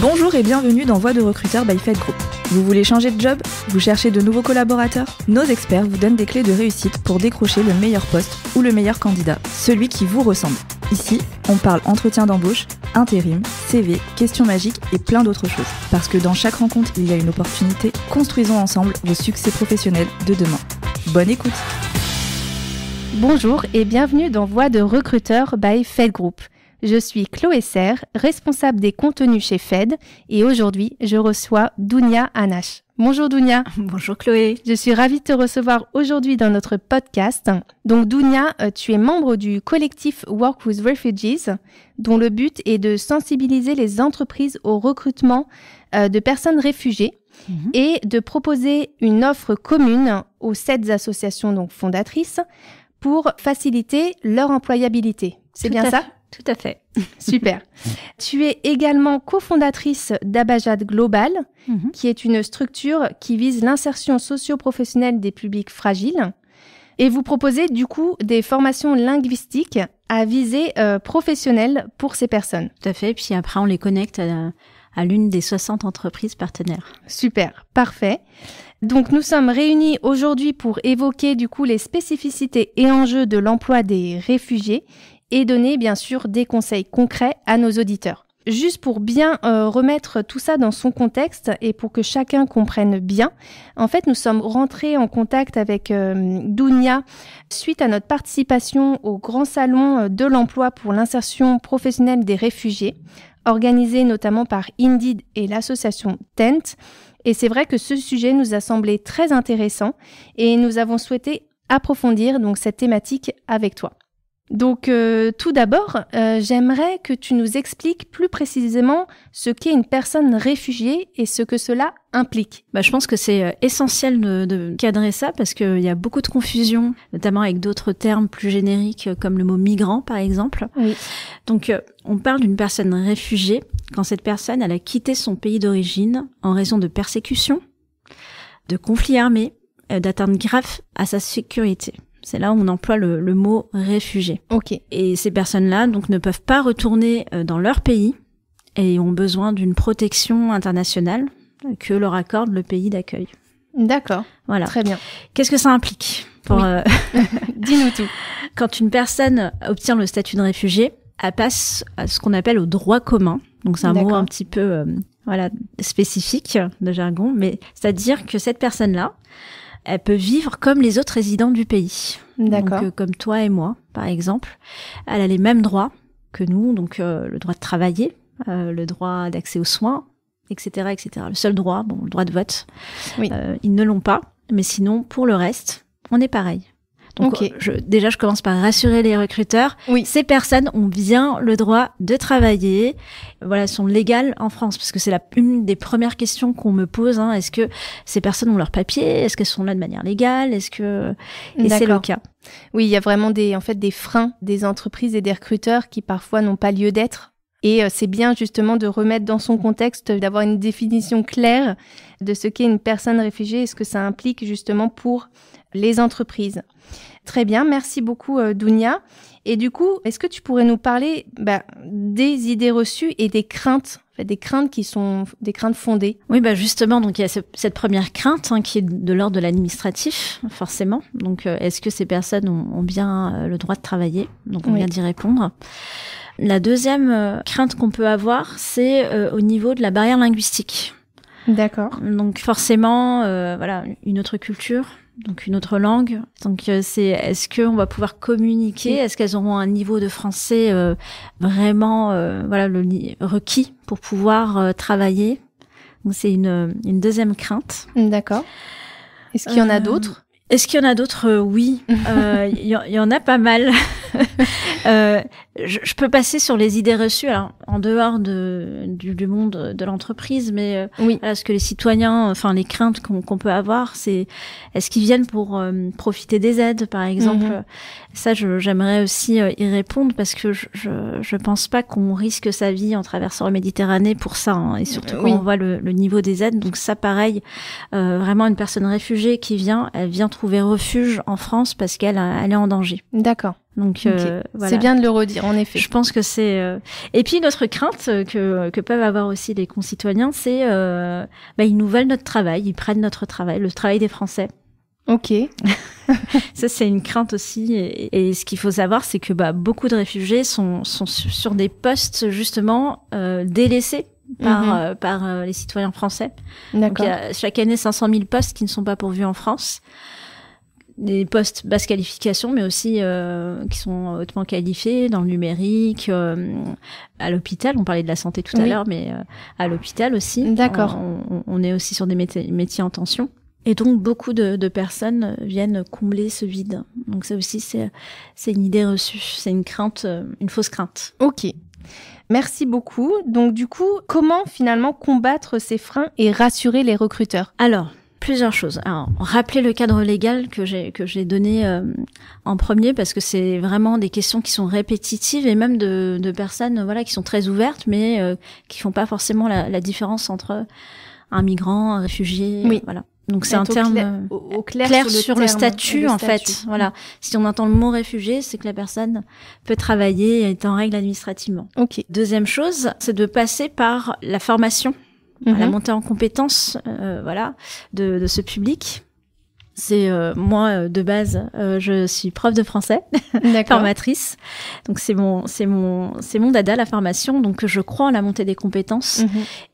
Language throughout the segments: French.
Bonjour et bienvenue dans Voix de recruteur by Fed Group. Vous voulez changer de job? Vous cherchez de nouveaux collaborateurs? Nos experts vous donnent des clés de réussite pour décrocher le meilleur poste ou le meilleur candidat, celui qui vous ressemble. Ici, on parle entretien d'embauche, intérim, CV, questions magiques et plein d'autres choses. Parce que dans chaque rencontre, il y a une opportunité. Construisons ensemble vos succès professionnels de demain. Bonne écoute! Bonjour et bienvenue dans Voix de recruteur by Fed Group. Je suis Chloé Serre, responsable des contenus chez Fed et aujourd'hui, je reçois Dounia Anache. Bonjour Dounia. Bonjour Chloé. Je suis ravie de te recevoir aujourd'hui dans notre podcast. Donc Dounia, tu es membre du collectif Work with Refugees, dont le but est de sensibiliser les entreprises au recrutement de personnes réfugiées et de proposer une offre commune aux 7 associations donc fondatrices pour faciliter leur employabilité. C'est bien ça ? Tout à fait. Super. Tu es également cofondatrice d'Abajad Global, qui est une structure qui vise l'insertion socio-professionnelle des publics fragiles. Et vous proposez du coup des formations linguistiques à visée professionnelle pour ces personnes. Tout à fait. Et puis après, on les connecte à l'une des 60 entreprises partenaires. Super, parfait. Donc nous sommes réunis aujourd'hui pour évoquer du coup les spécificités et enjeux de l'emploi des réfugiés et donner bien sûr des conseils concrets à nos auditeurs. Juste pour bien remettre tout ça dans son contexte et pour que chacun comprenne bien, en fait nous sommes rentrés en contact avec Dounia suite à notre participation au Grand Salon de l'emploi pour l'insertion professionnelle des réfugiés, organisé notamment par Indeed et l'association Tent. Et c'est vrai que ce sujet nous a semblé très intéressant et nous avons souhaité approfondir donc cette thématique avec toi. Donc tout d'abord, j'aimerais que tu nous expliques plus précisément ce qu'est une personne réfugiée et ce que cela implique. Je pense que c'est essentiel de cadrer ça parce qu'il y a beaucoup de confusion, notamment avec d'autres termes plus génériques comme le mot migrant par exemple. Oui. Donc on parle d'une personne réfugiée quand cette personne elle a quitté son pays d'origine en raison de persécutions, de conflits armés, d'atteintes graves à sa sécurité. C'est là où on emploie le mot réfugié. Ok. Et ces personnes-là donc ne peuvent pas retourner dans leur pays et ont besoin d'une protection internationale que leur accorde le pays d'accueil. D'accord. Voilà. Très bien. Qu'est-ce que ça implique pour Dis-nous tout. Quand une personne obtient le statut de réfugié, elle passe à ce qu'on appelle au droit commun. Donc c'est un mot un petit peu spécifique de jargon, mais c'est-à-dire que cette personne-là, elle peut vivre comme les autres résidents du pays. D'accord. Donc, comme toi et moi, par exemple. Elle a les mêmes droits que nous, donc le droit de travailler, le droit d'accès aux soins, etc., etc. Le seul droit, le droit de vote, oui. Ils ne l'ont pas. Mais sinon, pour le reste, on est pareil. Donc, je commence par rassurer les recruteurs. Oui. Ces personnes ont bien le droit de travailler. Voilà, sont légales en France. Parce que c'est une des premières questions qu'on me pose. Est-ce que ces personnes ont leurs papiers? Est-ce qu'elles sont là de manière légale? Et c'est le cas. Oui, il y a vraiment des freins des entreprises et des recruteurs qui parfois n'ont pas lieu d'être. Et c'est bien justement de remettre dans son contexte, d'avoir une définition claire de ce qu'est une personne réfugiée et ce que ça implique justement pour les entreprises. Très bien, merci beaucoup Dounia. Et du coup, est-ce que tu pourrais nous parler des idées reçues et des craintes, des craintes qui sont des craintes fondées? Oui, justement, donc il y a cette première crainte qui est de l'ordre de l'administratif, forcément. Donc, est-ce que ces personnes ont bien le droit de travailler? Donc, on vient d'y répondre. La deuxième crainte qu'on peut avoir, c'est au niveau de la barrière linguistique. D'accord. Donc forcément, une autre culture, donc une autre langue. Donc est-ce qu'on va pouvoir communiquer? Est-ce qu'elles auront un niveau de français vraiment requis pour pouvoir travailler? Donc c'est une deuxième crainte. D'accord. Est-ce qu'il y en a d'autres? Est-ce qu'il y en a d'autres? Oui, il y en a pas mal. Je peux passer sur les idées reçues, alors, en dehors du monde de l'entreprise, mais ce que les citoyens, les craintes qu'on peut avoir, c'est est-ce qu'ils viennent pour profiter des aides, par exemple? Ça, j'aimerais aussi y répondre parce que je pense pas qu'on risque sa vie en traversant la Méditerranée pour ça, et surtout quand on voit le niveau des aides. Donc ça, pareil, vraiment une personne réfugiée qui elle vient trouver refuge en France parce qu'elle est en danger. D'accord. Donc voilà. C'est bien de le redire, en effet. Je pense que c'est. Et puis notre crainte que peuvent avoir aussi les concitoyens, c'est ils nous veulent notre travail, ils prennent notre travail, le travail des Français. Ok. Ça c'est une crainte aussi. Et ce qu'il faut savoir, c'est que beaucoup de réfugiés sont sur des postes justement délaissés par les citoyens français. D'accord. Donc, il y a chaque année 500 000 postes qui ne sont pas pourvus en France. Des postes basse qualification, mais aussi qui sont hautement qualifiés dans le numérique, à l'hôpital. On parlait de la santé tout à l'heure, mais à l'hôpital aussi. D'accord. On est aussi sur des métiers en tension. Et donc, beaucoup de personnes viennent combler ce vide. Donc, ça aussi, c'est une idée reçue. C'est une crainte, une fausse crainte. Ok. Merci beaucoup. Donc, du coup, comment finalement combattre ces freins et rassurer les recruteurs ? Alors, plusieurs choses. Alors, rappeler le cadre légal que j'ai donné en premier, parce que c'est vraiment des questions qui sont répétitives et même de personnes qui sont très ouvertes, mais qui font pas forcément la différence entre un migrant, un réfugié. Oui. Voilà. Donc c'est un terme au clair sur le statut en fait. Voilà. Si on entend le mot réfugié, c'est que la personne peut travailler et est en règle administrativement. Ok. Deuxième chose, c'est de passer par la formation, la montée en compétences, de ce public. C'est moi de base, je suis prof de français, formatrice. Donc c'est mon dada, la formation. Donc je crois en la montée des compétences.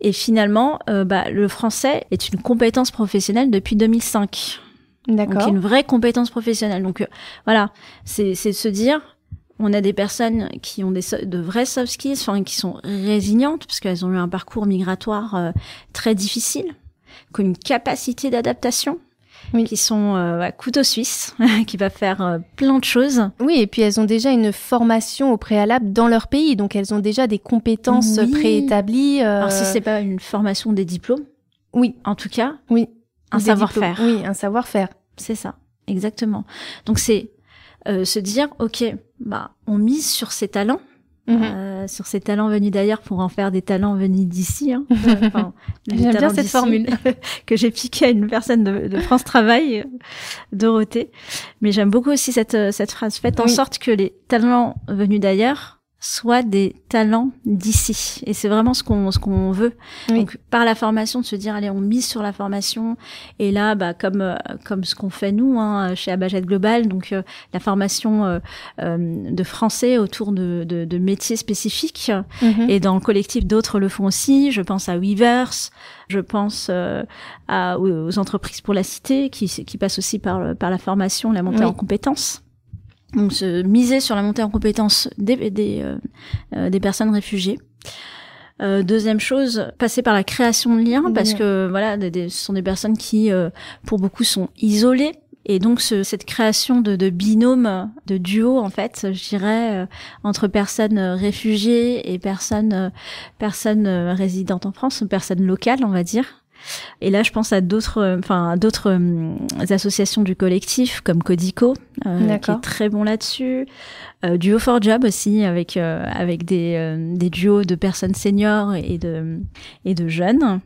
Et finalement, le français est une compétence professionnelle depuis 2005. D'accord. Donc une vraie compétence professionnelle. Donc voilà, c'est de se dire, on a des personnes qui ont de vrais soft skills, qui sont résilientes parce qu'elles ont eu un parcours migratoire très difficile, qui ont une capacité d'adaptation. Oui. Qui sont couteau suisse, qui va faire plein de choses. Oui, et puis elles ont déjà une formation au préalable dans leur pays, donc elles ont déjà des compétences préétablies. Alors si c'est pas une formation, des diplômes, oui, en tout cas, oui, un savoir-faire. Oui, un savoir-faire. C'est ça, exactement. Donc c'est se dire, ok, on mise sur ces talents. Sur ces talents venus d'ailleurs pour en faire des talents venus d'ici. Hein. J'aime bien cette formule que j'ai piquée à une personne de France Travail, Dorothée. Mais j'aime beaucoup aussi cette phrase. Faites en sorte que les talents venus d'ailleurs soient des talents d'ici. Et c'est vraiment ce qu'on veut. Oui. Donc par la formation, de se dire allez, on mise sur la formation. Et là, comme ce qu'on fait nous chez Abajet Global, donc la formation de français autour de métiers spécifiques. Et dans le collectif, d'autres le font aussi. Je pense à Weavers, je pense aux entreprises pour la cité qui passent aussi par la formation, la montée en compétences. Donc miser sur la montée en compétences des personnes réfugiées. Deuxième chose, passer par la création de liens, parce que ce sont des personnes qui pour beaucoup sont isolées, et donc cette création de binôme, de duo en fait, je dirais, entre personnes réfugiées et personnes résidentes en France, personnes locales on va dire. Et là, je pense à d'autres associations du collectif comme Codico, qui est très bon là-dessus. Duo for Job aussi, avec des duos de personnes seniors et de jeunes.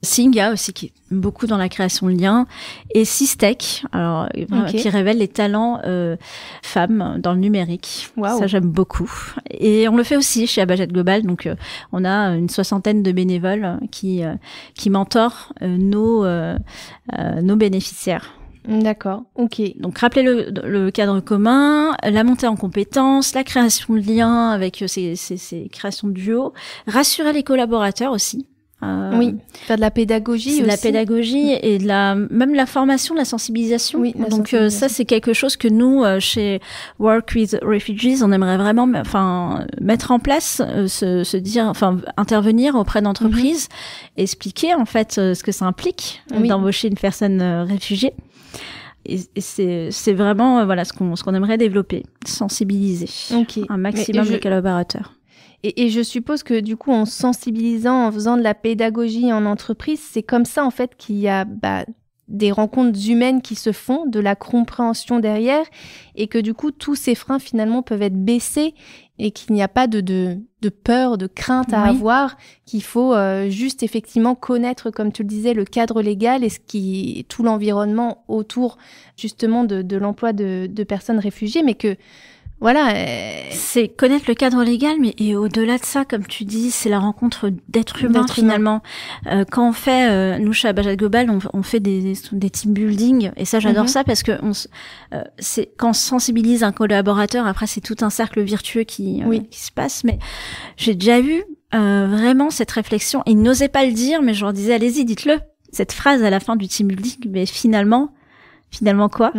Singa aussi, qui est beaucoup dans la création de liens, et Sistec, qui révèle les talents femmes dans le numérique. Wow. Ça, j'aime beaucoup. Et on le fait aussi chez Abajet Global, donc on a une 60aine de bénévoles qui mentorent nos bénéficiaires. D'accord, ok. Donc rappeler le cadre commun, la montée en compétences, la création de liens avec ces créations de duos, rassurer les collaborateurs aussi. Oui, faire de la pédagogie aussi. De la pédagogie et même la formation, la sensibilisation. Oui, donc ça c'est quelque chose que nous chez Work with Refugees, on aimerait vraiment mettre en place, se dire intervenir auprès d'entreprises, expliquer en fait ce que ça implique d'embaucher une personne réfugiée. Et c'est vraiment ce qu'on aimerait développer, sensibiliser un maximum de collaborateurs. Et je suppose que du coup, en sensibilisant, en faisant de la pédagogie en entreprise, c'est comme ça en fait qu'il y a des rencontres humaines qui se font, de la compréhension derrière, et que du coup, tous ces freins finalement peuvent être baissés et qu'il n'y a pas de peur, de crainte à avoir, qu'il faut juste effectivement connaître, comme tu le disais, le cadre légal et tout l'environnement autour justement de l'emploi de personnes réfugiées, mais que voilà. C'est connaître le cadre légal, mais et au-delà de ça, comme tu dis, c'est la rencontre d'êtres humains finalement. Quand on fait, nous chez Abajad Global, on fait des team building, et ça j'adore ça parce que c'est quand on sensibilise un collaborateur, après c'est tout un cercle virtueux qui se passe. Mais j'ai déjà eu vraiment cette réflexion. Ils n'osaient pas le dire, mais je leur disais allez-y, dites-le. Cette phrase à la fin du team building, mais finalement quoi?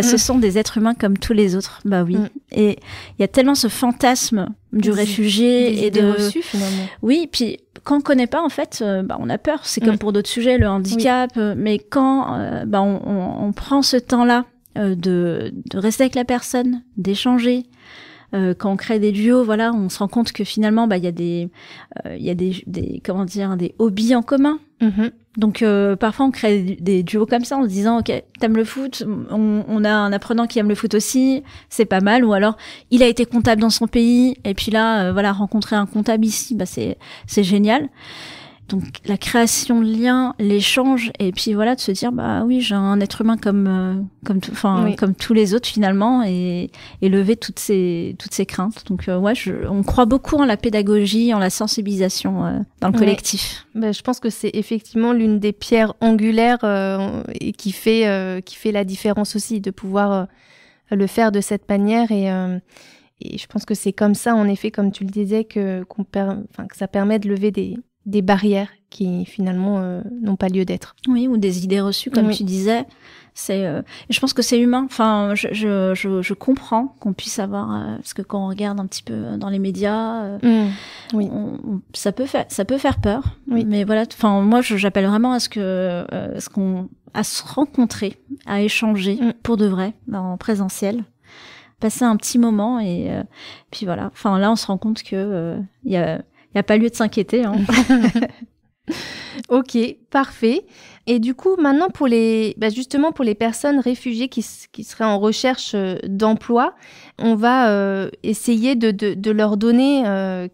Ce sont des êtres humains comme tous les autres. Bah oui. Et il y a tellement ce fantasme du réfugié et de reçus, finalement. Oui, puis quand on connaît pas en fait, on a peur. C'est comme pour d'autres sujets, le handicap. Mais quand on prend ce temps-là de rester avec la personne, d'échanger. Quand on crée des duos, voilà, on se rend compte que finalement, il y a des comment dire, des hobbies en commun. Donc parfois on crée des duos comme ça en se disant ok, t'aimes le foot, on a un apprenant qui aime le foot aussi, c'est pas mal. Ou alors il a été comptable dans son pays et puis là rencontrer un comptable ici, c'est génial. Donc la création de liens, l'échange, et puis voilà, de se dire bah oui, j'ai un être humain comme tous les autres finalement, et lever toutes ces craintes. Donc on croit beaucoup en la pédagogie, en la sensibilisation dans le collectif. Je pense que c'est effectivement l'une des pierres angulaires et qui fait la différence aussi, de pouvoir le faire de cette manière, et je pense que c'est comme ça, en effet, comme tu le disais, que ça permet de lever des barrières qui finalement n'ont pas lieu d'être. Oui, ou des idées reçues, comme tu disais. Je pense que c'est humain. Enfin, je comprends qu'on puisse avoir, parce que quand on regarde un petit peu dans les médias, ça peut faire peur. Oui. Mais voilà. Enfin, moi, j'appelle vraiment à à se rencontrer, à échanger pour de vrai, en présentiel. Passer un petit moment et puis voilà. Enfin, là, on se rend compte que il y a pas lieu de s'inquiéter. Hein. Ok, parfait. Et du coup, maintenant, justement pour les personnes réfugiées qui seraient en recherche d'emploi, on va essayer de leur donner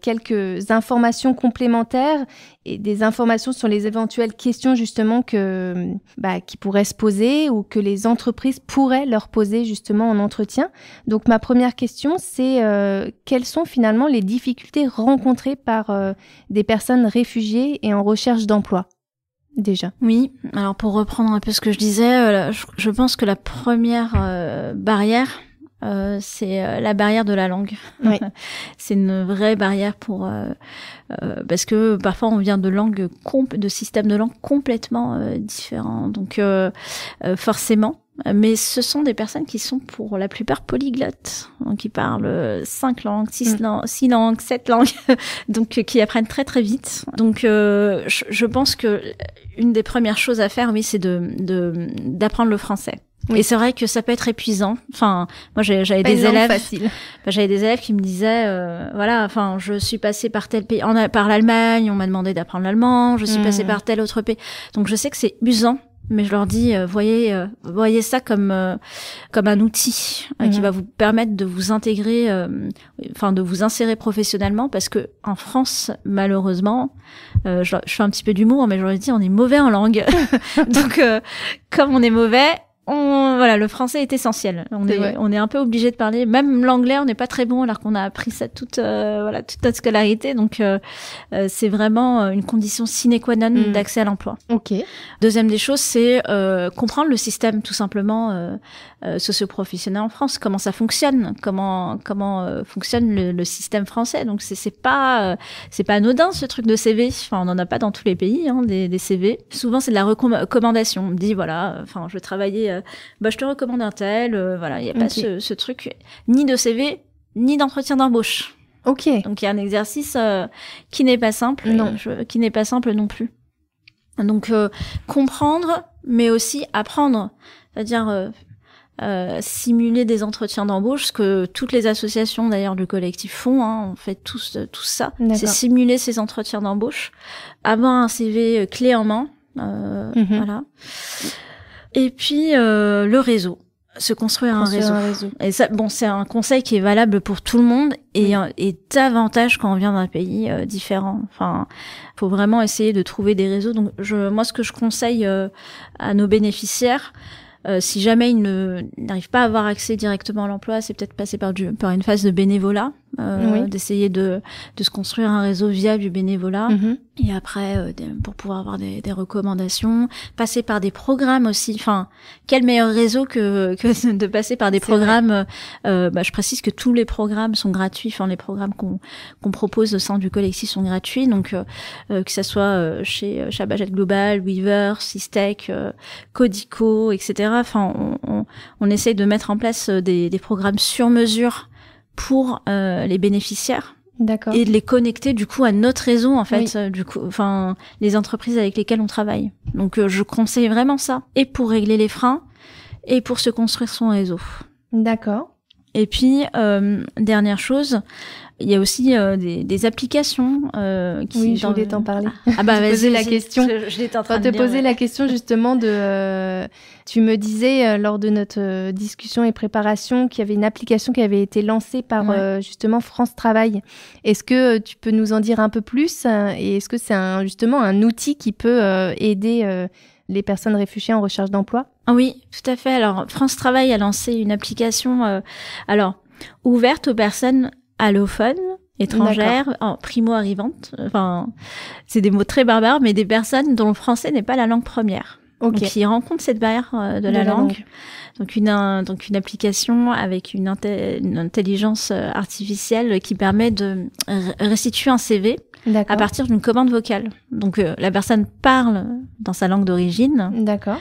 quelques informations complémentaires et des informations sur les éventuelles questions justement qui pourraient se poser ou que les entreprises pourraient leur poser justement en entretien. Donc ma première question, c'est quelles sont finalement les difficultés rencontrées par des personnes réfugiées et en recherche d'emploi? Déjà. Oui, alors pour reprendre un peu ce que je disais, je pense que la première barrière, c'est la barrière de la langue. Oui. C'est une vraie barrière parce que parfois on vient de systèmes de langue complètement différents. Donc forcément. Mais ce sont des personnes qui sont pour la plupart polyglottes, donc qui parlent 5 langues, 6 langues, 7 langues, donc qui apprennent très très vite. Donc je pense que une des premières choses à faire, oui, c'est d'apprendre le français. Oui. Et c'est vrai que ça peut être épuisant. Enfin, moi j'avais des élèves facile. J'avais des élèves qui me disaient je suis passée par tel pays, par l'Allemagne, on m'a demandé d'apprendre l'allemand, je suis passée par tel autre pays. Donc je sais que c'est usant. Mais je leur dis, voyez ça comme un outil qui va vous permettre de vous intégrer, de vous insérer professionnellement, parce que en France, malheureusement, je fais un petit peu d'humour, mais je leur dis, on est mauvais en langue. Donc, comme on est mauvais, le français est essentiel. On est un peu obligé de parler. Même l'anglais, on n'est pas très bon, alors qu'on a appris ça toute notre scolarité. Donc, c'est vraiment une condition sine qua non d'accès à l'emploi. Ok. Deuxième des choses, c'est comprendre le système, tout simplement, socio-professionnel en France. Comment ça fonctionne, comment fonctionne le système français. Donc, c'est pas anodin, ce truc de CV. Enfin, on en a pas dans tous les pays, des CV. Souvent, c'est de la recommandation. On me dit, je veux travailler, je te recommande un tel, il n'y a pas ce truc, ni de CV, ni d'entretien d'embauche. Ok. Donc, il y a un exercice qui n'est pas simple, qui n'est pas simple non plus. Donc, comprendre, mais aussi apprendre, c'est-à-dire simuler des entretiens d'embauche, ce que toutes les associations d'ailleurs du collectif font, on fait tous ça. D'accord. C'est simuler ces entretiens d'embauche, avoir un CV clé en main, voilà. Et puis le réseau, se construire un réseau. Et ça, c'est un conseil qui est valable pour tout le monde et davantage quand on vient d'un pays différent. Enfin, faut vraiment essayer de trouver des réseaux. Donc moi, ce que je conseille à nos bénéficiaires, si jamais ils n'arrivent pas à avoir accès directement à l'emploi, c'est peut-être passer par une phase de bénévolat, d'essayer de se construire un réseau via du bénévolat. Et après, pour pouvoir avoir des recommandations, passer par des programmes aussi. Enfin, quel meilleur réseau que de passer par des programmes. Je précise que tous les programmes sont gratuits. Enfin, les programmes qu'on propose au sein du collectif sont gratuits. Donc, que ça soit chez Abajad Global, Weaver, Systech, Codico, etc. Enfin, on essaye de mettre en place des programmes sur mesure pour les bénéficiaires. D'accord. Et de les connecter du coup à notre réseau en fait, du coup, enfin les entreprises avec lesquelles on travaille. Donc je conseille vraiment ça, et pour régler les freins, et pour se construire son réseau. D'accord. Et puis dernière chose, il y a aussi des applications qui. Oui, je voulais t'en parler. Ah bah vas-y, poser la question. Je l'étais en train de te poser la question justement de. Tu me disais lors de notre discussion et préparation qu'il y avait une application qui avait été lancée par justement France Travail. Est-ce que tu peux nous en dire un peu plus et est-ce que c'est justement un outil qui peut aider les personnes réfugiées en recherche d'emploi? Oui, tout à fait. Alors France Travail a lancé une application ouverte aux personnes allophones, étrangères, primo-arrivantes. Enfin, c'est des mots très barbares, mais des personnes dont le français n'est pas la langue première. Okay. Donc, ils rencontrent cette barrière de la langue. Donc, une application avec une intelligence artificielle qui permet de restituer un CV à partir d'une commande vocale. Donc, la personne parle dans sa langue d'origine. D'accord.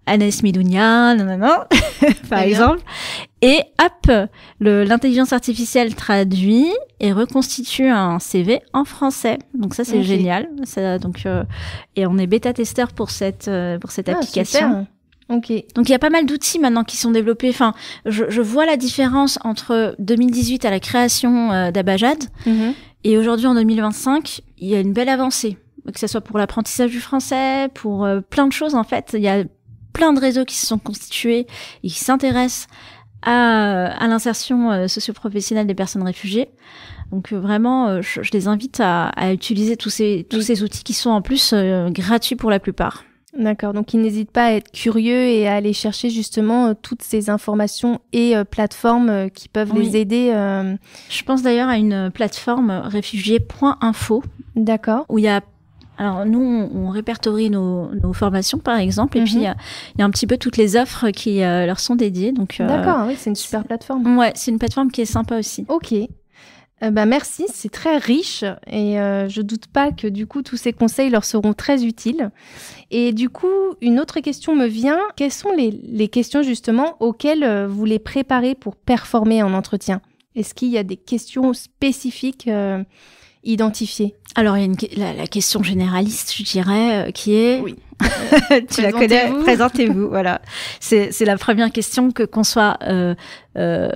Agnès Midounia, par exemple. Et hop, l'intelligence artificielle traduit et reconstitue un CV en français. Donc ça, c'est génial. Ça, et on est bêta-testeur pour cette application. Super. Okay. Donc il y a pas mal d'outils maintenant qui sont développés. Enfin, je vois la différence entre 2018 à la création d'Abajad et aujourd'hui en 2025, il y a une belle avancée. Que ce soit pour l'apprentissage du français, pour plein de choses en fait. Il y a plein de réseaux qui se sont constitués et qui s'intéressent à l'insertion socio-professionnelle des personnes réfugiées. Donc vraiment, je les invite à utiliser tous ces outils qui sont en plus gratuits pour la plupart. D'accord, donc ils n'hésitent pas à être curieux et à aller chercher justement toutes ces informations et plateformes qui peuvent les aider. Je pense d'ailleurs à une plateforme réfugiés.info. D'accord. Où il y a alors nous, on répertorie nos formations par exemple, et puis il y a un petit peu toutes les offres qui leur sont dédiées. Donc d'accord, oui, c'est une super plateforme. Ouais, c'est une plateforme qui est sympa aussi. Ok. Merci, c'est très riche et je doute pas que du coup tous ces conseils leur seront très utiles. Et du coup, une autre question me vient. Quelles sont les questions justement auxquelles vous les préparez pour performer en entretien? Est-ce qu'il y a des questions spécifiques identifiées? Alors, il y a la question généraliste, je dirais, qui est... Oui. Tu la connais, présentez-vous, voilà. C'est la première question, qu'on soit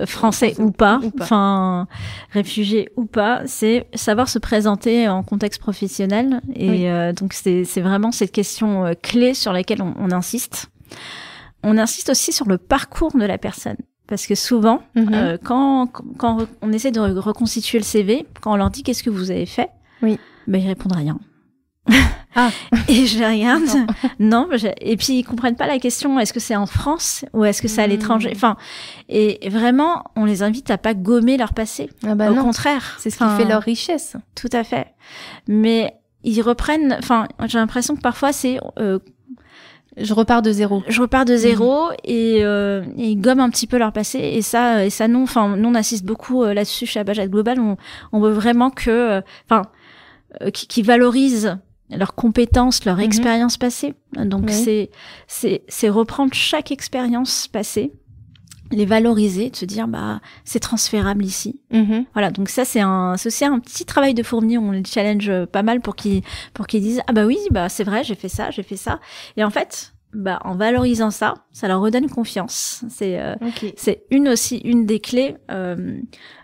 français ou pas, enfin réfugié ou pas, c'est savoir se présenter en contexte professionnel. Et donc, c'est vraiment cette question clé sur laquelle on insiste. On insiste aussi sur le parcours de la personne. Parce que souvent, quand on essaie de reconstituer le CV, quand on leur dit qu'est-ce que vous avez fait, ils répondent rien. Ah. Et je les regarde. Non, et puis ils comprennent pas la question. Est-ce que c'est en France ou est-ce que c'est à l'étranger? Enfin, et vraiment, on les invite à pas gommer leur passé. Ah bah Au non. contraire, c'est ce qui fait leur richesse. Tout à fait. Mais ils reprennent. Enfin, j'ai l'impression que parfois c'est je repars de zéro. Et ils gomment un petit peu leur passé, et ça non. Enfin, nous on assiste beaucoup là-dessus chez Abajad Global. On veut vraiment qu'ils valorisent leurs compétences, leur expérience passée. Donc c'est reprendre chaque expérience passée, les valoriser, de se dire c'est transférable ici. Voilà, donc ça c'est aussi un petit travail de fourmi. On les challenge pas mal pour qu'ils disent c'est vrai, j'ai fait ça. Et en fait, en valorisant ça leur redonne confiance. C'est une des clés.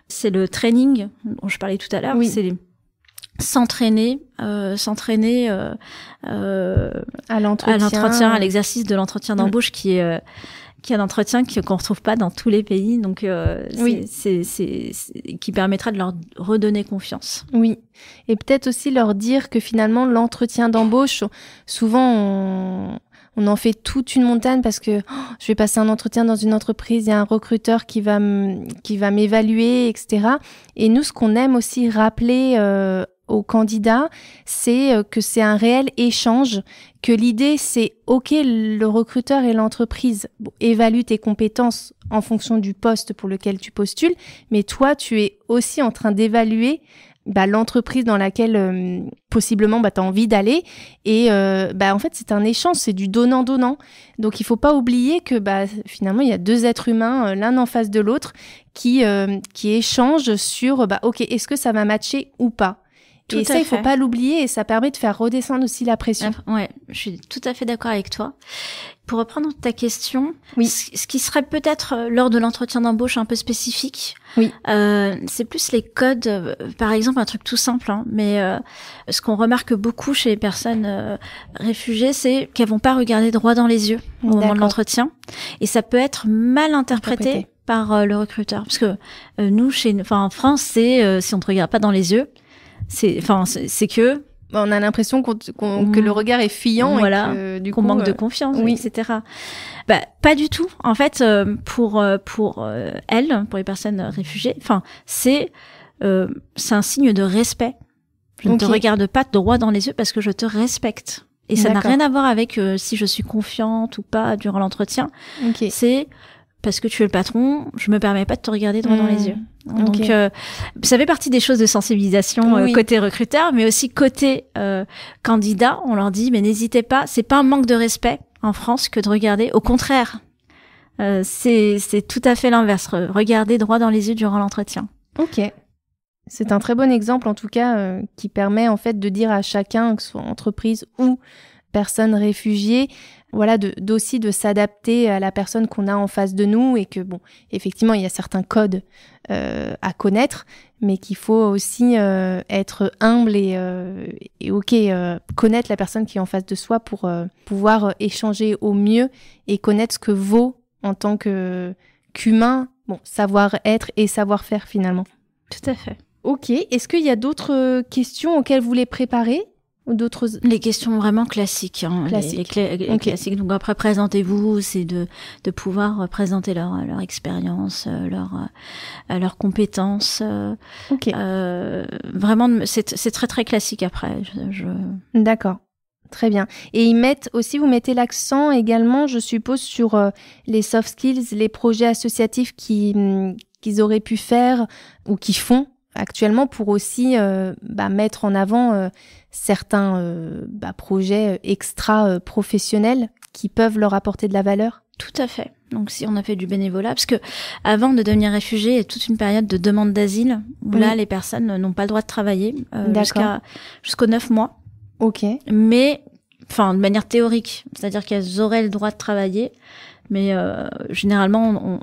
C'est le training dont je parlais tout à l'heure. C'est s'entraîner à l'entretien, à l'exercice de l'entretien d'embauche qui est un entretien qu'on retrouve pas dans tous les pays, donc c'est qui permettra de leur redonner confiance. Oui, et peut-être aussi leur dire que finalement l'entretien d'embauche, souvent on en fait toute une montagne parce que je vais passer un entretien dans une entreprise, il y a un recruteur qui va m'évaluer, etc. Et nous, ce qu'on aime aussi rappeler aux candidats, c'est que c'est un réel échange, que l'idée c'est ok, le recruteur et l'entreprise évaluent tes compétences en fonction du poste pour lequel tu postules, mais toi tu es aussi en train d'évaluer l'entreprise dans laquelle possiblement tu as envie d'aller, et en fait c'est un échange, c'est du donnant-donnant. Donc il faut pas oublier que finalement il y a deux êtres humains l'un en face de l'autre qui échangent sur ok, est-ce que ça va matcher ou pas. Et ça, il faut pas l'oublier, et ça permet de faire redescendre aussi la pression. Ouais, je suis tout à fait d'accord avec toi. Pour reprendre ta question, oui. Ce qui serait peut-être lors de l'entretien d'embauche un peu spécifique, oui. C'est plus les codes. Par exemple, un truc tout simple, mais ce qu'on remarque beaucoup chez les personnes réfugiées, c'est qu'elles vont pas regarder droit dans les yeux au moment de l'entretien, et ça peut être mal interprété par le recruteur, parce que nous, en France, c'est si on te regarde pas dans les yeux, c'est que on a l'impression que le regard est fuyant, voilà, et que, qu'on manque de confiance, etc. Pas du tout. En fait, pour les personnes réfugiées, c'est un signe de respect. Je ne te regarde pas droit dans les yeux parce que je te respecte. Et ça n'a rien à voir avec si je suis confiante ou pas durant l'entretien. C'est parce que tu es le patron, je me permets pas de te regarder droit dans les yeux. Donc, ça fait partie des choses de sensibilisation côté recruteur, mais aussi côté candidat. On leur dit, mais n'hésitez pas, c'est pas un manque de respect en France que de regarder. Au contraire, c'est tout à fait l'inverse. Regarder droit dans les yeux durant l'entretien. Ok. C'est un très bon exemple, en tout cas, qui permet en fait de dire à chacun, que ce soit entreprise ou personne réfugiée, voilà, d'aussi de s'adapter à la personne qu'on a en face de nous, et que effectivement il y a certains codes à connaître, mais qu'il faut aussi être humble et connaître la personne qui est en face de soi pour pouvoir échanger au mieux et connaître ce que vaut en tant qu'humain, savoir-être et savoir-faire finalement. Tout à fait. Ok, est-ce qu'il y a d'autres questions auxquelles vous voulez préparer? Les questions vraiment classiques, les classiques. Donc après, présentez-vous, c'est de pouvoir présenter leur expérience, leurs compétences. Vraiment, c'est très très classique après. D'accord, très bien. Et vous mettez l'accent également, je suppose, sur les soft skills, les projets associatifs qu'ils auraient pu faire ou qui font actuellement, pour aussi mettre en avant certains projets extra-professionnels qui peuvent leur apporter de la valeur. Tout à fait. Donc si on a fait du bénévolat, parce que avant de devenir réfugié, il y a toute une période de demande d'asile où là les personnes n'ont pas le droit de travailler jusqu'aux 9 mois. Ok. Mais de manière théorique, c'est-à-dire qu'elles auraient le droit de travailler, mais généralement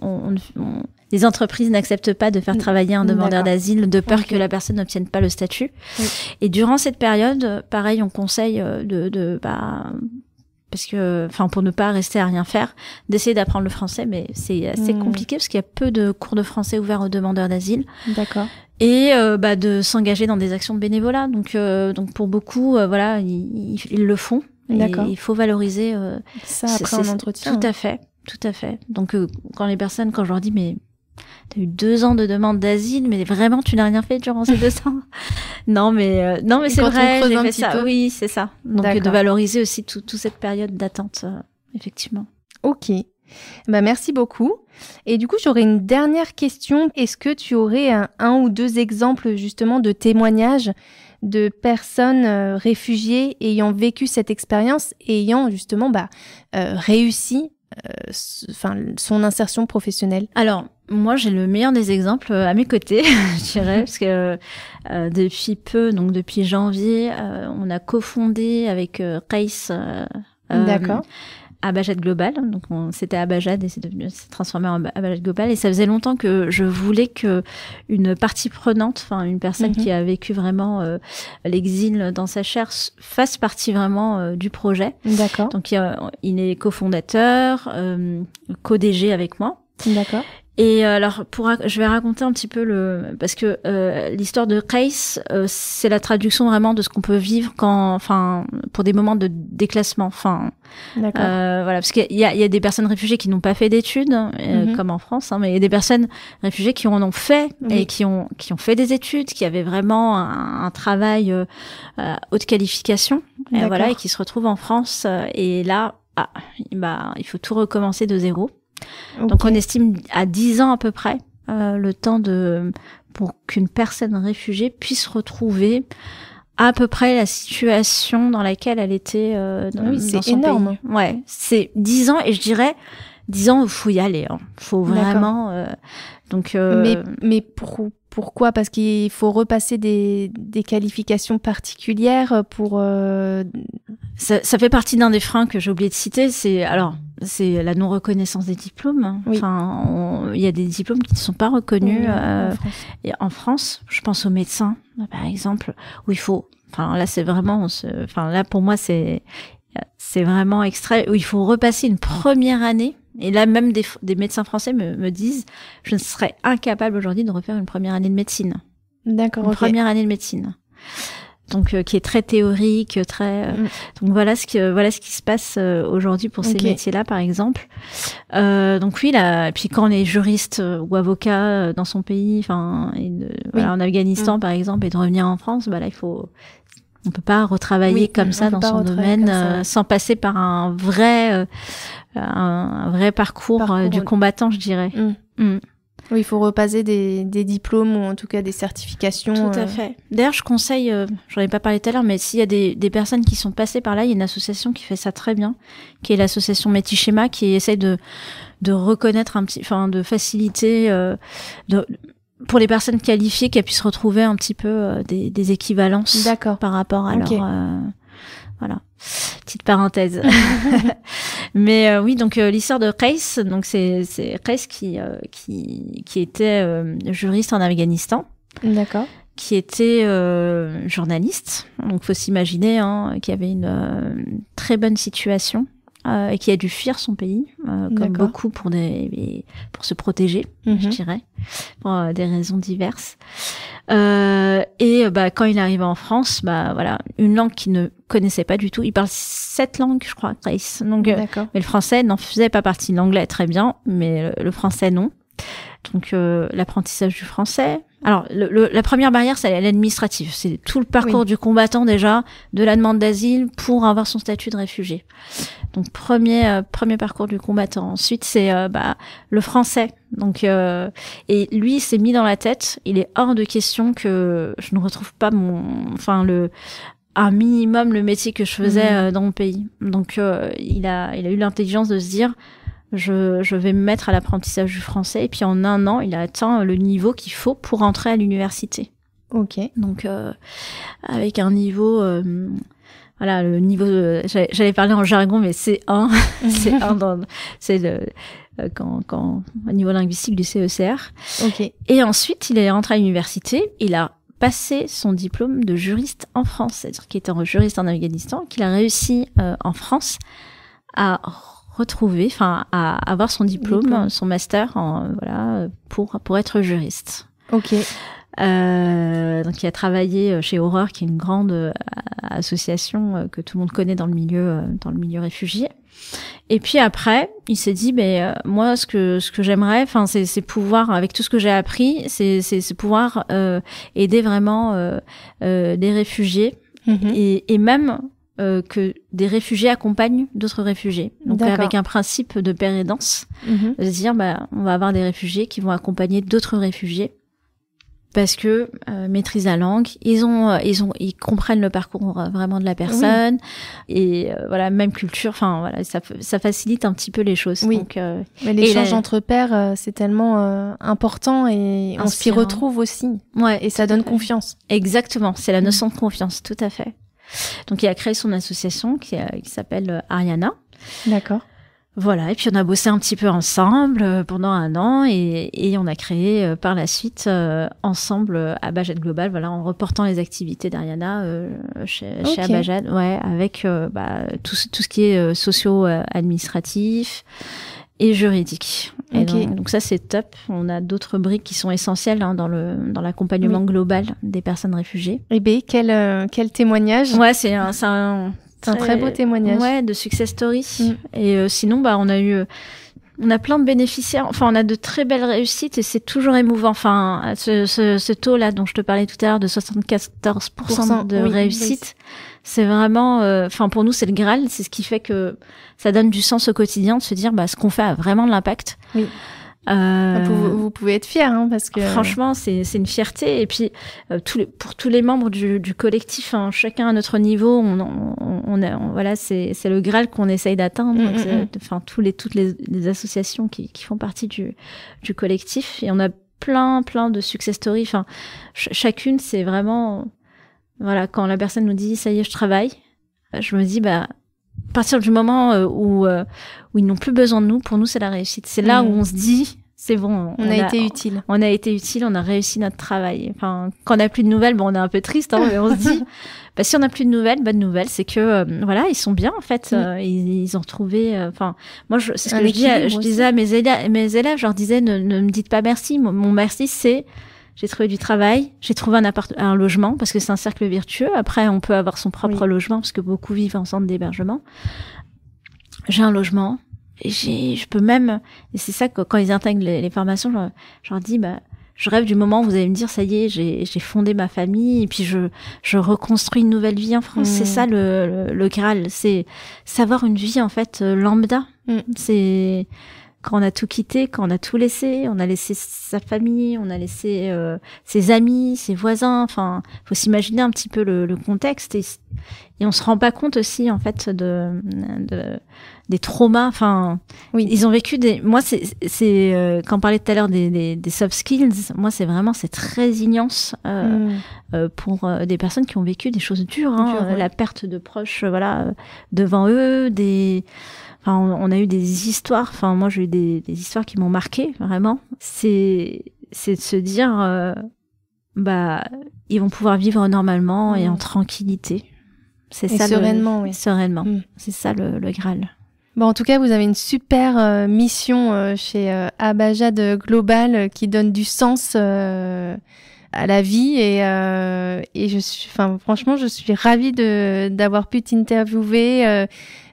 les entreprises n'acceptent pas de faire travailler un demandeur d'asile de peur que la personne n'obtienne pas le statut. Oui. Et durant cette période, pareil, on conseille parce que, pour ne pas rester à rien faire, d'essayer d'apprendre le français, mais c'est assez compliqué parce qu'il y a peu de cours de français ouverts aux demandeurs d'asile. D'accord. Et de s'engager dans des actions de bénévolat. Donc pour beaucoup, ils le font. D'accord. Et il faut valoriser ça après en entretien. Tout à fait. Donc quand je leur dis, mais t'as eu 2 ans de demande d'asile, mais vraiment tu n'as rien fait durant ces 2 ans. Non mais c'est vrai, j'ai fait ça. Oui, c'est ça. Donc de valoriser aussi toute cette période d'attente, effectivement. Ok. Merci beaucoup. Et du coup, j'aurais une dernière question. Est-ce que tu aurais un ou deux exemples justement de témoignages de personnes réfugiées ayant vécu cette expérience et ayant justement réussi son insertion professionnelle? Alors, moi, j'ai le meilleur des exemples à mes côtés, je dirais, parce que depuis peu, donc depuis janvier, on a cofondé avec Race D'accord. Abajad Global. Donc c'était Abajad et c'est transformé en Abajad Global. Et ça faisait longtemps que je voulais que une partie prenante, une personne qui a vécu vraiment l'exil dans sa chair, fasse partie vraiment du projet. D'accord. Donc il est cofondateur, co-DG avec moi. D'accord. Et alors, je vais raconter un petit peu parce que l'histoire de Qais, c'est la traduction vraiment de ce qu'on peut vivre pour des moments de déclassement. Voilà, parce qu'il y a des personnes réfugiées qui n'ont pas fait d'études, comme en France, mais il y a des personnes réfugiées qui en ont fait et qui ont fait des études, qui avaient vraiment un travail haute qualification, et qui se retrouvent en France et là, il faut tout recommencer de zéro. Donc on estime à 10 ans à peu près le temps pour qu'une personne réfugiée puisse retrouver à peu près la situation dans laquelle elle était dans c'est son énorme. Pays. Ouais, c'est 10 ans et je dirais 10 ans, il faut y aller. Faut vraiment. Mais pourquoi ? Parce qu'il faut repasser des qualifications particulières pour. Ça fait partie d'un des freins que j'ai oublié de citer. C'est la non-reconnaissance des diplômes. Oui. Il y a des diplômes qui ne sont pas reconnus en France. Je pense aux médecins, par exemple, où il faut. Là, c'est vraiment. Là, pour moi, c'est vraiment extrait où il faut repasser une première année. Et là, même des médecins français me disent, je ne serais incapable aujourd'hui de refaire une première année de médecine. D'accord. Une première année de médecine. Donc, qui est très théorique, donc voilà ce qui se passe aujourd'hui pour ces métiers-là, par exemple. Donc oui, là, puis quand on est juriste ou avocat dans son pays, en Afghanistan, par exemple, et de revenir en France, là, on peut pas retravailler comme ça dans son domaine sans passer par un vrai parcours du combattant, je dirais. Oui, il faut repasser des diplômes ou en tout cas des certifications. Tout à fait. D'ailleurs, je conseille, j'en ai pas parlé tout à l'heure, mais s'il y a des personnes qui sont passées par là, il y a une association qui fait ça très bien, qui est l'association Métis-Schéma, qui essaye de reconnaître de faciliter, pour les personnes qualifiées, qu'elles puissent retrouver un petit peu des équivalences par rapport à leur... voilà, petite parenthèse. Mais oui, donc l'histoire de Qais, donc c'est Qais qui était juriste en Afghanistan. D'accord. Qui était journaliste. Donc faut s'imaginer qu'il y avait une très bonne situation et qui a dû fuir son pays, comme beaucoup pour se protéger, je dirais, pour des raisons diverses. Et quand il est arrivé en France, une langue qu'il ne connaissait pas du tout. Il parle 7 langues, je crois, Qais. Donc, mais le français n'en faisait pas partie. L'anglais, très bien, mais le français, non. Donc, l'apprentissage du français. Alors, la première barrière, c'est l'administratif. C'est tout le parcours du combattant, déjà, de la demande d'asile pour avoir son statut de réfugié. Donc, premier parcours du combattant. Ensuite, c'est le français. Donc, et lui, il s'est mis dans la tête. Il est hors de question que je ne retrouve pas un minimum le métier que je faisais dans mon pays. Donc, il a eu l'intelligence de se dire, je vais me mettre à l'apprentissage du français. Et puis, en 1 an, il a atteint le niveau qu'il faut pour entrer à l'université. Ok. Donc, avec un niveau... le niveau... j'allais parler en jargon, mais C1. C'est quand au niveau linguistique du CECR. Ok. Et ensuite, il est rentré à l'université. Il a passé son diplôme de juriste en France, c'est-à-dire qu'il était juriste en Afghanistan, qu'il a réussi en France à retrouver, à avoir son diplôme, son master, pour être juriste. Ok. Donc il a travaillé chez Aurore, qui est une grande association que tout le monde connaît dans le milieu réfugié. Et puis après, il s'est dit, moi, ce que j'aimerais, c'est pouvoir, avec tout ce que j'ai appris, c'est pouvoir aider vraiment des réfugiés et même que des réfugiés accompagnent d'autres réfugiés. Donc avec un principe de pair aidance, de se dire, on va avoir des réfugiés qui vont accompagner d'autres réfugiés. Parce que maîtrisent la langue, ils comprennent le parcours vraiment de la personne et même culture. Ça facilite un petit peu les choses. Oui. Donc, mais l'échange entre pairs, c'est tellement important et on s'y retrouve aussi. Ouais. Et ça donne confiance. Exactement, c'est la notion de confiance, tout à fait. Donc il a créé son association qui s'appelle Ariana. D'accord. Voilà, et puis on a bossé un petit peu ensemble pendant 1 an et on a créé par la suite ensemble Abajad Global, en reportant les activités d'Ariana chez Abajad, avec tout ce qui est socio-administratif et juridique. Et Okay. donc ça, c'est top. On a d'autres briques qui sont essentielles dans l'accompagnement global des personnes réfugiées. Eh bien, quel témoignage. Ouais, c'est un très beau témoignage. Ouais, de success story. Et sinon, on a plein de bénéficiaires. Enfin, on a de très belles réussites et c'est toujours émouvant. Enfin, ce taux-là dont je te parlais tout à l'heure de 74% de réussite, c'est vraiment, pour nous, c'est le Graal. C'est ce qui fait que ça donne du sens au quotidien de se dire, ce qu'on fait a vraiment de l'impact. Oui. Vous pouvez être fiers, parce que franchement, c'est une fierté. Et puis pour tous les membres du collectif, chacun à notre niveau, voilà, c'est le Graal qu'on essaye d'atteindre. Toutes les associations qui font partie du collectif, et on a plein de success stories. Enfin, chacune, c'est vraiment, voilà, quand la personne nous dit ça y est, je travaille, je me dis à partir du moment où ils n'ont plus besoin de nous, pour nous, c'est la réussite. C'est là où on se dit, c'est bon. On a été utile. On a été utile, on a réussi notre travail. Enfin, quand on n'a plus de nouvelles, on est un peu triste, mais on se dit, si on n'a plus de nouvelles, bonne nouvelle, c'est que, voilà, ils sont bien, en fait. Ils ont trouvé, moi, c'est ce que je disais à mes élèves, je leur disais, ne me dites pas merci. Mon merci, c'est, j'ai trouvé du travail, j'ai trouvé un logement, parce que c'est un cercle vertueux. Après, on peut avoir son propre logement, parce que beaucoup vivent en centre d'hébergement. J'ai un logement, et je peux même, et c'est ça que quand ils intègrent les formations, je leur dis, je rêve du moment où vous allez me dire, ça y est, j'ai fondé ma famille, et puis je reconstruis une nouvelle vie en France. C'est ça le Graal, c'est savoir une vie, en fait, lambda. C'est, quand on a tout quitté, quand on a tout laissé, on a laissé sa famille, on a laissé ses amis, ses voisins. Enfin, faut s'imaginer un petit peu le contexte, et on se rend pas compte aussi, en fait, des traumas. Enfin, ils ont vécu moi, c'est quand on parlait tout à l'heure des soft skills, moi, c'est très résilience pour des personnes qui ont vécu des choses dures, la perte de proches, devant eux, on a eu des histoires. Enfin, moi, j'ai eu des histoires qui m'ont marqué, vraiment. C'est de se dire, ils vont pouvoir vivre normalement et en tranquillité. C'est ça, sereinement, sereinement. C'est ça le Graal. En tout cas, vous avez une super mission chez Abajad Global qui donne du sens à la vie, et franchement, je suis ravie d'avoir pu t'interviewer,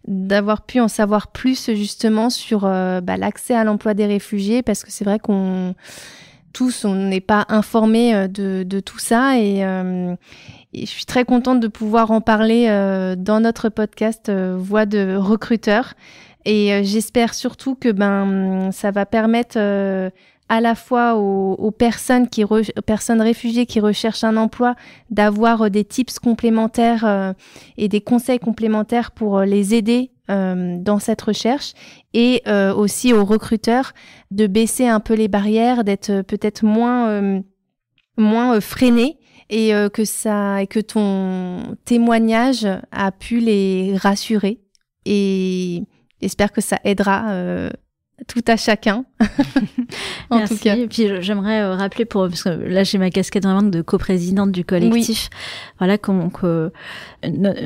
d'avoir pu en savoir plus justement sur l'accès à l'emploi des réfugiés, parce que c'est vrai on n'est pas informés de tout ça, et je suis très contente de pouvoir en parler dans notre podcast Voix de recruteur, et j'espère surtout que ça va permettre à la fois aux personnes personnes réfugiées qui recherchent un emploi d'avoir des tips complémentaires et des conseils complémentaires pour les aider dans cette recherche, et aussi aux recruteurs de baisser un peu les barrières, d'être peut-être moins freinés, et que ton témoignage a pu les rassurer, et j'espère que ça aidera tout à chacun. Merci. Tout cas. Et puis j'aimerais rappeler, parce que là j'ai ma casquette vraiment de coprésidente du collectif. Voilà,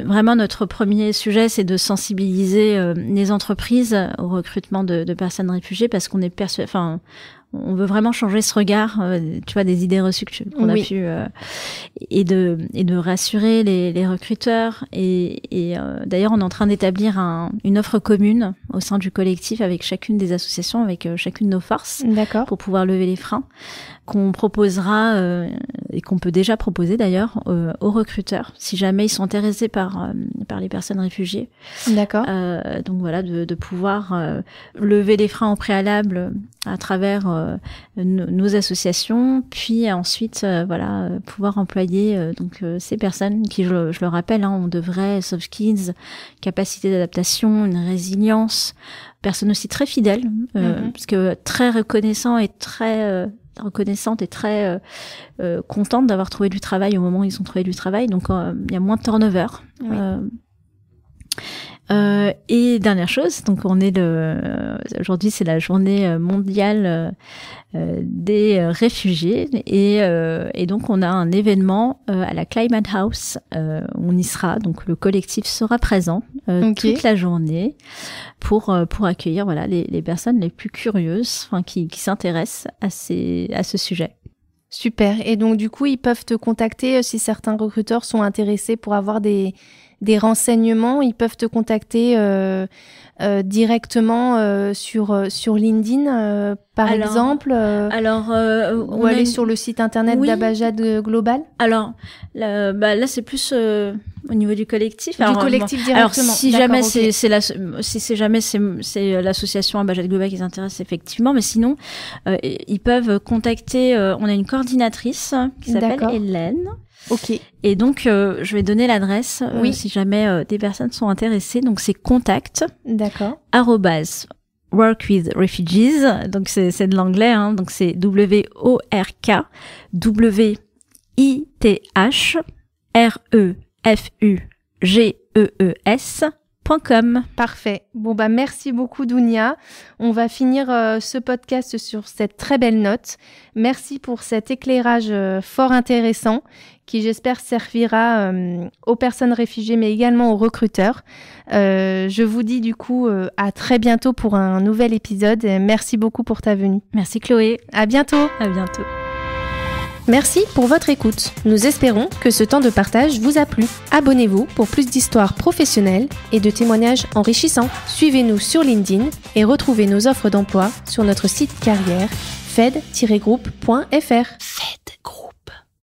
vraiment notre premier sujet, c'est de sensibiliser les entreprises au recrutement de personnes réfugiées, parce qu'on est on veut vraiment changer ce regard, tu vois, des idées reçues qu'on a pu, et de rassurer les recruteurs. Et d'ailleurs, on est en train d'établir une offre commune au sein du collectif avec chacune des associations, avec chacune de nos forces, pour pouvoir lever les freins, qu'on proposera et qu'on peut déjà proposer d'ailleurs aux recruteurs, si jamais ils sont intéressés par les personnes réfugiées. D'accord. Donc voilà, de pouvoir lever les freins au préalable à travers nos associations, puis ensuite pouvoir employer ces personnes qui, je le rappelle, ont de vrais soft skills, capacité d'adaptation, une résilience, personnes aussi très fidèles, parce que très reconnaissante et très contente d'avoir trouvé du travail au moment où ils ont trouvé du travail, donc il y a moins de turnover. Et dernière chose, donc aujourd'hui c'est la journée mondiale des réfugiés et donc on a un événement à la Climate House. On y sera, donc le collectif sera présent toute la journée pour accueillir les personnes les plus curieuses, qui s'intéressent à ce sujet. Super. Et donc du coup ils peuvent te contacter si certains recruteurs sont intéressés pour avoir des renseignements, ils peuvent te contacter directement sur LinkedIn, par exemple, ou aller sur le site internet d'Abajad Global. Alors là c'est plus au niveau du collectif. Directement. Alors si jamais c'est l'association Abajad Global qui s'intéresse effectivement, mais sinon ils peuvent contacter. On a une coordinatrice qui s'appelle Hélène. Ok. Et donc, je vais donner l'adresse si jamais des personnes sont intéressées. Donc, c'est contact. D'accord. @Work with Refugees. Donc, c'est de l'anglais. Hein. Donc, c'est WORKWITHREFUGEES.com. Parfait. Bon, merci beaucoup, Dounia. On va finir ce podcast sur cette très belle note. Merci pour cet éclairage fort intéressant qui, j'espère, servira aux personnes réfugiées, mais également aux recruteurs. Je vous dis du coup à très bientôt pour un nouvel épisode. Merci beaucoup pour ta venue. Merci Chloé. À bientôt. À bientôt. Merci pour votre écoute. Nous espérons que ce temps de partage vous a plu. Abonnez-vous pour plus d'histoires professionnelles et de témoignages enrichissants. Suivez-nous sur LinkedIn et retrouvez nos offres d'emploi sur notre site carrière fed-group.fr.